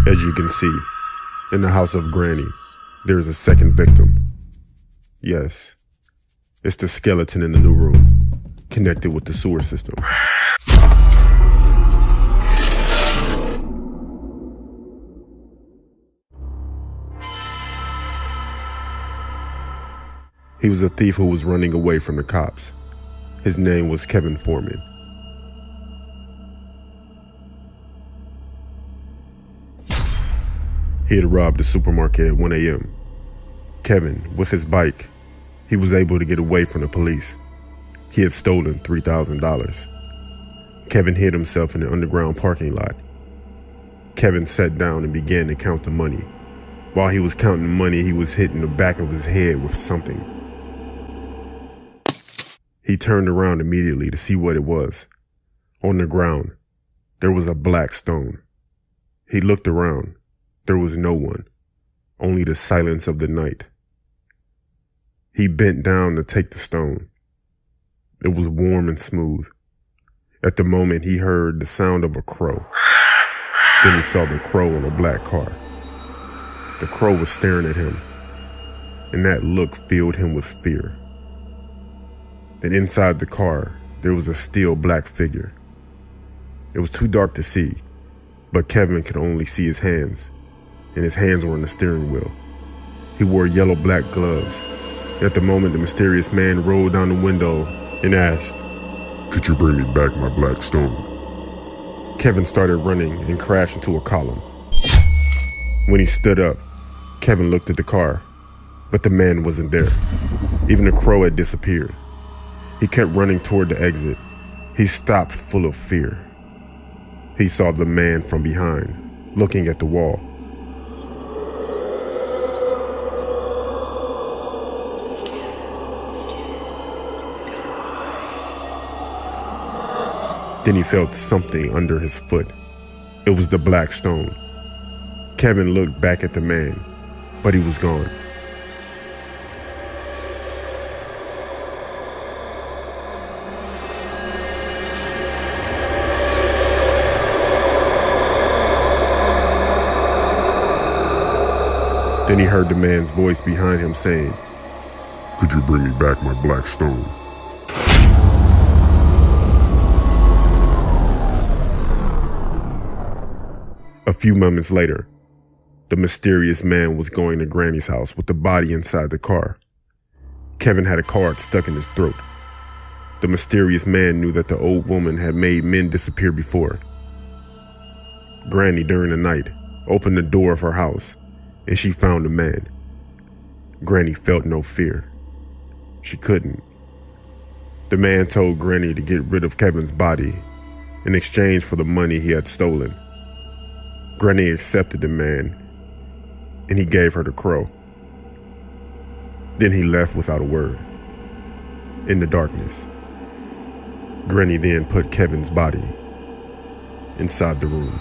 As you can see, in the house of Granny, there is a second victim. Yes, it's the skeleton in the new room, connected with the sewer system. He was a thief who was running away from the cops. His name was Kevin Foreman. He had robbed the supermarket at 1 a.m. Kevin, with his bike, he was able to get away from the police. He had stolen $3,000. Kevin hid himself in an underground parking lot. Kevin sat down and began to count the money. While he was counting the money, he was hitting the back of his head with something. He turned around immediately to see what it was. On the ground, there was a black stone. He looked around. There was no one, only the silence of the night. He bent down to take the stone. It was warm and smooth. At the moment, he heard the sound of a crow. Then he saw the crow in a black car. The crow was staring at him, and that look filled him with fear. Then inside the car, there was a still black figure. It was too dark to see, but Kevin could only see his hands, and his hands were on the steering wheel. He wore yellow-black gloves. At the moment, the mysterious man rolled down the window and asked, "Could you bring me back my black stone?" Kevin started running and crashed into a column. When he stood up, Kevin looked at the car, but the man wasn't there. Even the crow had disappeared. He kept running toward the exit. He stopped full of fear. He saw the man from behind, looking at the wall. Then he felt something under his foot. It was the black stone. Kevin looked back at the man, but he was gone. Then he heard the man's voice behind him saying, "Could you bring me back my black stone?" A few moments later, the mysterious man was going to Granny's house with the body inside the car. Kevin had a card stuck in his throat. The mysterious man knew that the old woman had made men disappear before. Granny, during the night, opened the door of her house, and she found a man. Granny felt no fear. She couldn't. The man told Granny to get rid of Kevin's body in exchange for the money he had stolen. Granny accepted the man, and he gave her the crow. Then he left without a word, in the darkness. Granny then put Kevin's body inside the room.